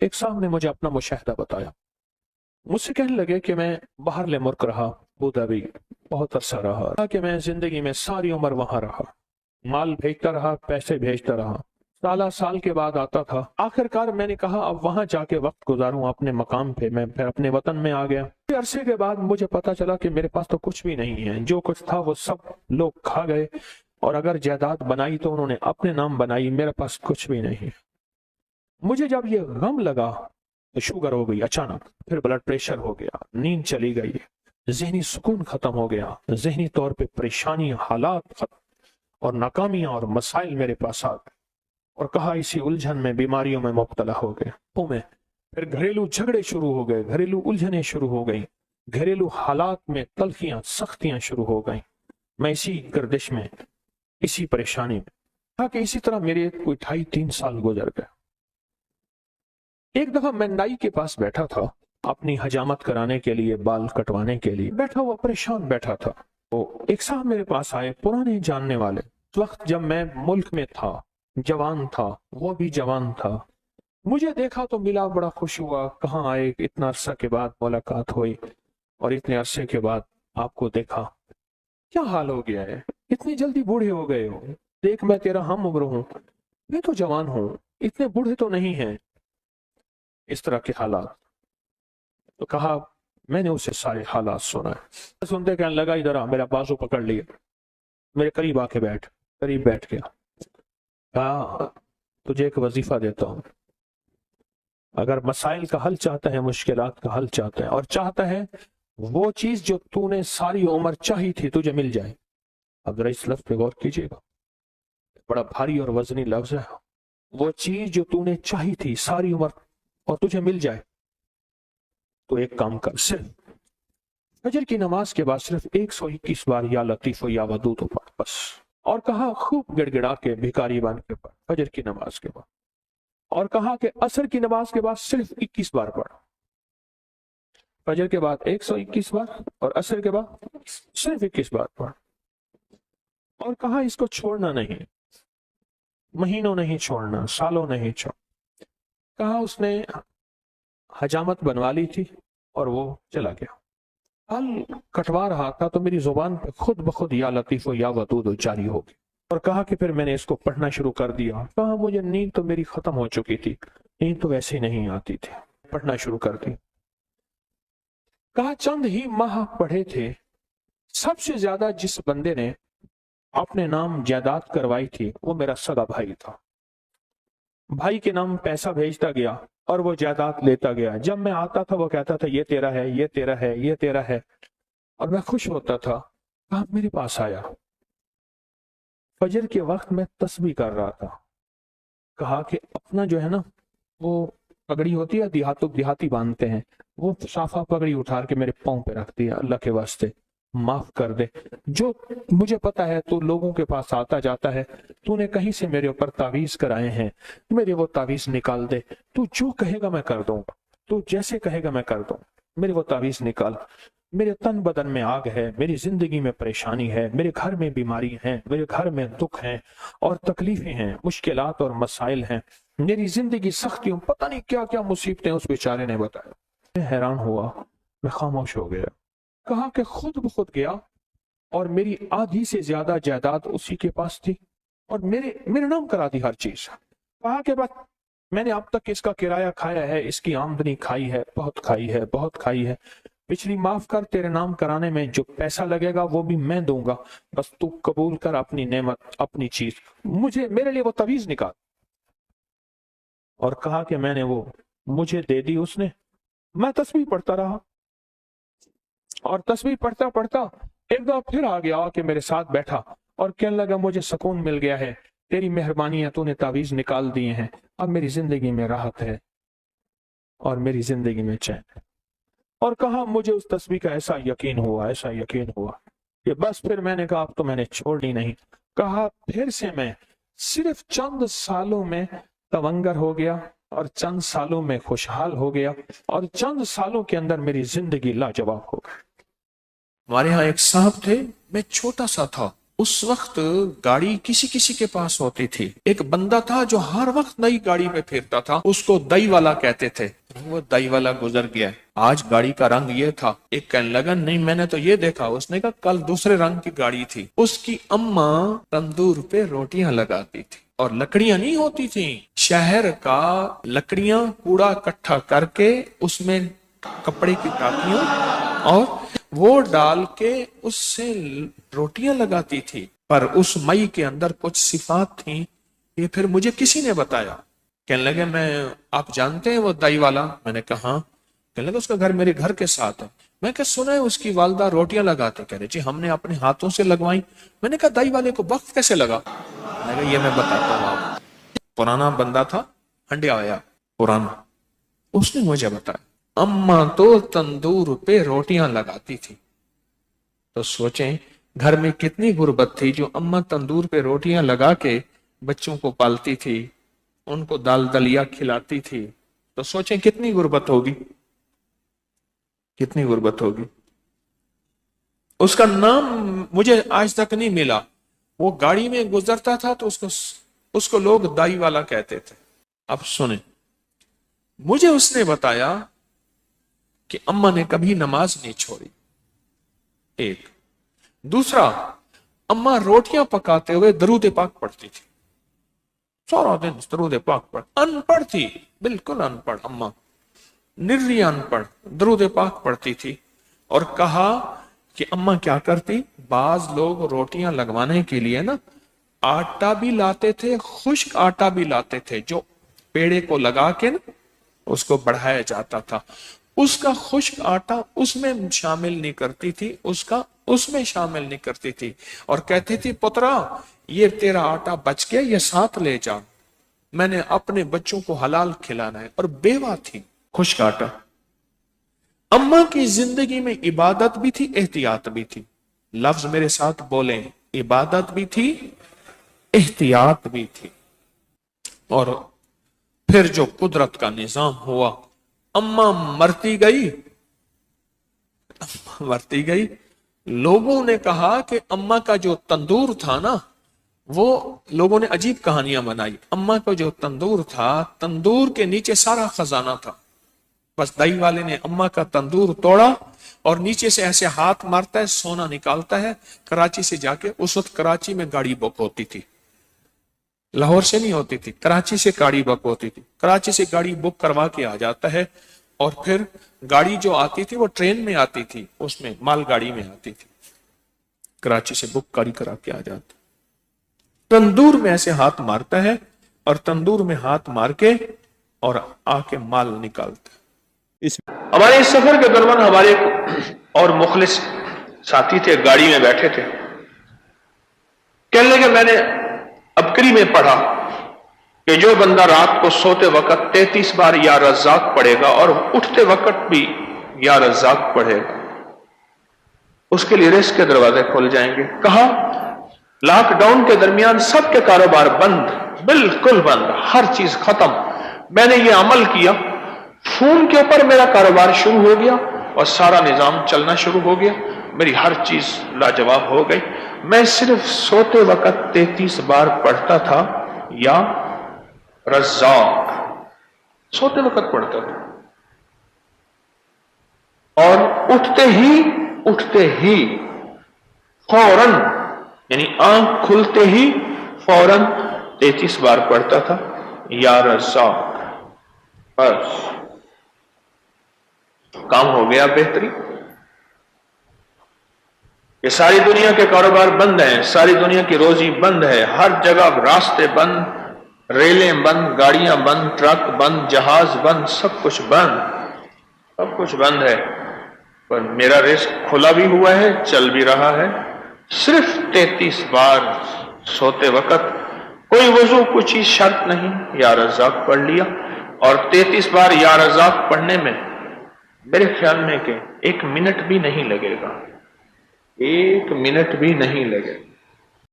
एक साहब ने मुझे अपना मुशाहिदा बताया। मुझसे कहने लगे कि मैं बाहर मुल्क रहा, अबू धाबी बहुत अरसा रहा कि मैं जिंदगी में सारी उम्र वहां रहा, माल भेजता रहा, पैसे भेजता रहा, साल के बाद आता था। आखिरकार मैंने कहा अब वहां जाके वक्त गुजारूं अपने मकाम पे। मैं फिर अपने वतन में आ गया। अरसे के बाद मुझे पता चला कि मेरे पास तो कुछ भी नहीं है, जो कुछ था वो सब लोग खा गए, और अगर जायदाद बनाई तो उन्होंने अपने नाम बनाई, मेरे पास कुछ भी नहीं। मुझे जब ये गम लगा तो शुगर हो गई अचानक, फिर ब्लड प्रेशर हो गया, नींद चली गई, जहनी सुकून खत्म हो गया, जहनी तौर पे परेशानी, हालात खत्म, और नाकामियां और मसाइल मेरे पास आ गए, और कहा इसी उलझन में, बीमारियों में मुब्तला हो गए। तो मैं फिर घरेलू झगड़े शुरू हो गए, घरेलू उलझनें शुरू हो गई, घरेलू हालात में तलखियां सख्तियां शुरू हो गई। मैं इसी गर्दिश में, इसी परेशानी में था कि इसी तरह मेरे कोई 2.5-3 साल गुजर गए। एक दफा मैं नाई के पास बैठा था, अपनी हजामत कराने के लिए, बाल कटवाने के लिए बैठा हुआ परेशान बैठा था। तो एक साहब मेरे पास आए, पुराने जानने वाले। उस वक्त जब मैं मुल्क में था, जवान था, वो भी जवान था। मुझे देखा तो मिला, बड़ा खुश हुआ। कहाँ आए, इतना अरसा के बाद मुलाकात हुई, और इतने अरसे के बाद आपको देखा, क्या हाल हो गया है, इतनी जल्दी बूढ़े हो गए हो। देख मैं तेरा हम उम्र हूँ, मैं तो जवान हूँ, इतने बूढ़े तो नहीं हैं। इस तरह के हालात। तो कहा, मैंने उसे सारे हालात सुना है। सुनते कहने लगा, इधर आ, मेरा बाजू पकड़ लिया, मेरे करीब आके बैठ। करीब बैठ गया। कहा, तुझे एक वजीफा देता हूं, अगर मसाइल का हल चाहता है, मुश्किलात का हल चाहता है, और चाहता है वो चीज जो तूने सारी उम्र चाही थी तुझे मिल जाए। अब जरा इस लफ्ज पे गौर कीजिएगा, बड़ा भारी और वजनी लफ्ज है। वो चीज जो तूने चाही थी सारी उम्र और तुझे मिल जाए, तो एक काम कर, सिर्फ फजर की नमाज के बाद सिर्फ 121 बार या लतीफ या वदूद पढ़ बस। और कहा, खूब गिड़गिड़ा के भिखारी बन के पढ़ फजर की नमाज के बाद। और कहा कि असर की नमाज के बाद सिर्फ 21 बार पढ़, फजर के बाद 121 बार और असर के बाद सिर्फ 21 बार पढ़। और कहा, इसको छोड़ना नहीं, महीनों नहीं छोड़ना, सालों नहीं छोड़। कहा, उसने हजामत बनवा ली थी और वो चला गया। बाल कटवा रहा था तो मेरी जुबान पे खुद ब खुद या लतीफ या वदूद जारी हो गई। और कहा कि फिर मैंने इसको पढ़ना शुरू कर दिया। कहा, मुझे नींद तो मेरी खत्म हो चुकी थी, नींद तो वैसे ही नहीं आती थी, पढ़ना शुरू कर दी। कहा, चंद ही माह पढ़े थे, सबसे ज्यादा जिस बंदे ने अपने नाम जायदाद करवाई थी वो मेरा सगा भाई था। भाई के नाम पैसा भेजता गया और वो जायदाद लेता गया। जब मैं आता था वो कहता था ये तेरा है, ये तेरा है, ये तेरा है, और मैं खुश होता था। कहा, मेरे पास आया, फजर के वक्त मैं तस्बीह कर रहा था। कहा कि अपना जो है ना, वो पगड़ी होती है, देहाती बांधते हैं, वो साफा पगड़ी उठा के मेरे पांव पे रख दिया। अल्लाह के वास्ते माफ कर दे, जो मुझे पता है तू लोगों के पास आता जाता है, तूने कहीं से मेरे ऊपर तावीज कराए हैं, मेरे वो तावीज निकाल दे। तू जो कहेगा मैं कर दूंगा, तू जैसे कहेगा मैं कर दूंगा, मेरे वो तावीज निकाल। मेरे तन बदन में आग है, मेरी जिंदगी में परेशानी है, मेरे घर में बीमारी है, मेरे घर में दुख है और तकलीफें हैं, मुश्किलात और मसाइल हैं, मेरी जिंदगी सख्तियों, पता नहीं क्या क्या मुसीबतें उस बेचारे ने बताया। मैं हैरान हुआ, मैं खामोश हो गया। कहा कि खुद ब खुद गया और मेरी आधी से ज्यादा जायदाद उसी के पास थी और मेरे नाम करा दी हर चीज। कहा कि बस मैंने अब तक इसका किराया खाया है, इसकी आमदनी खाई है, बहुत खाई है, बहुत खाई है। पिछली माफ कर, तेरे नाम कराने में जो पैसा लगेगा वो भी मैं दूंगा, बस तू कबूल कर अपनी नेमत, अपनी चीज, मेरे लिए वो तवीज निकाल। और कहा कि मैंने वो मुझे दे दी उसने। मैं तस्बीह पढ़ता रहा और तस्बीह पढ़ता पढ़ता एक दफा फिर आ गया कि मेरे साथ बैठा और कहने लगा, मुझे सुकून मिल गया है, तेरी मेहरबानी है, तूने तावीज निकाल दिए हैं, अब मेरी जिंदगी में राहत है और मेरी जिंदगी में चैन है। और कहा, मुझे उस तस्बीह का ऐसा यकीन हुआ, ऐसा यकीन हुआ कि बस फिर मैंने कहा अब तो मैंने छोड़नी नहीं। कहा, फिर से मैं सिर्फ चंद सालों में तवंगर हो गया और चंद सालों में खुशहाल हो गया और चंद सालों के अंदर मेरी जिंदगी लाजवाब हो गई। हमारे यहाँ एक साहब थे, मैं छोटा सा था, اس وقت گاڑی کسی کسی کے پاس ہوتی تھی. ایک بندہ تھا جو ہر وقت نئی گاڑی پہ پھرتا تھا, اس کو دئی والا کہتے تھے. وہ دئی والا گزر گیا, آج گاڑی کا رنگ یہ تھا. ایک کہنے لگا نہیں میں نے تو یہ دیکھا. اس نے کہا کل دوسرے رنگ کی گاڑی تھی. اس کی اماں تندور پہ روٹیاں لگاتی تھی اور لکڑیاں نہیں ہوتی تھیں, شہر کا لکڑیاں کوڑا اکٹھا کر کے اس میں کپڑے کی ٹاکیاں اور وہ ڈال کے اس سے روٹیاں لگاتی تھی. پر اس مئی کے اندر کچھ صفات تھیں, یہ پھر مجھے کسی نے بتایا. کہنے لگے میں آپ جانتے ہیں وہ دائی والا؟ میں نے کہا ہاں. کہنے لگا اس کا گھر میرے گھر کے ساتھ ہے. میں کہا سنا ہے اس کی والدہ روٹیاں لگاتے. کہہ رہے جی ہم نے اپنے ہاتھوں سے لگوائیں. میں نے کہا دائی والے کو وقت کیسے لگا؟ میں نے کہا یہ میں بتاتا ہوں آپ. پرانا بندہ تھا, ہنڈیا آیا پرانا, اس نے مجھے بتایا اماں تو تندور پہ روٹیاں لگاتی تھی. تو سوچیں گھر میں کتنی غربت تھی جو اماں تندور پہ روٹیاں لگا کے بچوں کو پالتی تھی, ان کو دال دلیا کھلاتی تھی. تو سوچیں کتنی غربت ہوگی, کتنی غربت ہوگی. اس کا نام مجھے آج تک نہیں ملا. وہ گاڑی میں گزرتا تھا تو اس کو لوگ دائی والا کہتے تھے. اب سنیں, مجھے اس نے بتایا کہ اماں نے کبھی نماز نہیں چھوڑی. ایک دوسرا, اماں روٹیاں پکاتے ہوئے درود پاک پڑھتی تھی. سارا دن درود پاک پڑھ, ان پڑھ تھی, بالکل ان پڑھ اماں, نری ان پڑھ, درود پاک پڑھتی تھی. اور کہا کہ اماں کیا کرتی, بعض لوگ روٹیاں لگوانے کے لیے نا آٹا بھی لاتے تھے, خشک آٹا بھی لاتے تھے, جو پیڑے کو لگا کے نا اس کو بڑھایا جاتا تھا. اس کا خشک آٹا اس میں شامل نہیں کرتی تھی, اس میں شامل نہیں کرتی تھی, اور کہتی تھی پترا یہ تیرا آٹا بچ گیا, یہ ساتھ لے جا, میں نے اپنے بچوں کو حلال کھلانا ہے. اور بیوہ تھی, خشک آٹا. اماں کی زندگی میں عبادت بھی تھی, احتیاط بھی تھی. لفظ میرے ساتھ بولیں, عبادت بھی تھی, احتیاط بھی تھی. اور پھر جو قدرت کا نظام ہوا, اماں مرتی گئی. لوگوں نے کہا کہ اماں کا جو تندور تھا نا, وہ لوگوں نے عجیب کہانیاں بنائی. اماں کا جو تندور تھا, تندور کے نیچے سارا خزانہ تھا. بس دائی والے نے اماں کا تندور توڑا اور نیچے سے ایسے ہاتھ مارتا ہے, سونا نکالتا ہے. کراچی سے جا کے, اس وقت کراچی میں گاڑی بک ہوتی تھی, لاہور سے نہیں ہوتی تھی, کراچی سے گاڑی بک ہوتی تھی. کراچی سے گاڑی بک کروا کے آ جاتا ہے, اور پھر گاڑی جو آتی تھی وہ ٹرین میں آتی تھی, اس میں مال گاڑی میں آتی تھی. کراچی سے بک گاڑی کرا کے آ جاتا, تندور میں ایسے ہاتھ مارتا ہے, اور تندور میں ہاتھ مار کے اور آ کے مال نکالتا ہے. ہمارے اس سفر کے دوران ہمارے اور مخلص ساتھی تھے, گاڑی میں بیٹھے تھے. کہنے لگے میں نے ابکری میں پڑھا کہ جو بندہ رات کو سوتے وقت 33 بار یا رزاق پڑھے گا اور اٹھتے وقت بھی یا رزاق پڑھے گا, اس کے لیے رزق کے دروازے کھول جائیں گے. کہا لاک ڈاؤن کے درمیان سب کے کاروبار بند, بالکل بند, ہر چیز ختم. میں نے یہ عمل کیا, فون کے اوپر میرا کاروبار شروع ہو گیا اور سارا نظام چلنا شروع ہو گیا. میری ہر چیز لاجواب ہو گئی. میں صرف سوتے وقت 33 بار پڑھتا تھا یا رزاق, سوتے وقت پڑھتا تھا, اور اٹھتے ہی فوراً, یعنی آنکھ کھلتے ہی فوراً 33 بار پڑھتا تھا یا رزاق. بس کام ہو گیا بہتری. یہ ساری دنیا کے کاروبار بند ہیں, ساری دنیا کی روزی بند ہے, ہر جگہ راستے بند, ریلیں بند, گاڑیاں بند, ٹرک بند, جہاز بند, سب کچھ بند ہے. پر میرا رزق کھلا بھی ہوا ہے, چل بھی رہا ہے. صرف 33 بار سوتے وقت, کوئی وضو کچھ ہی شرط نہیں, یا رزاق پڑھ لیا. اور 33 بار یا رزاق پڑھنے میں میرے خیال میں کہ 1 منٹ بھی نہیں لگے گا, 1 منٹ بھی نہیں لگے گا.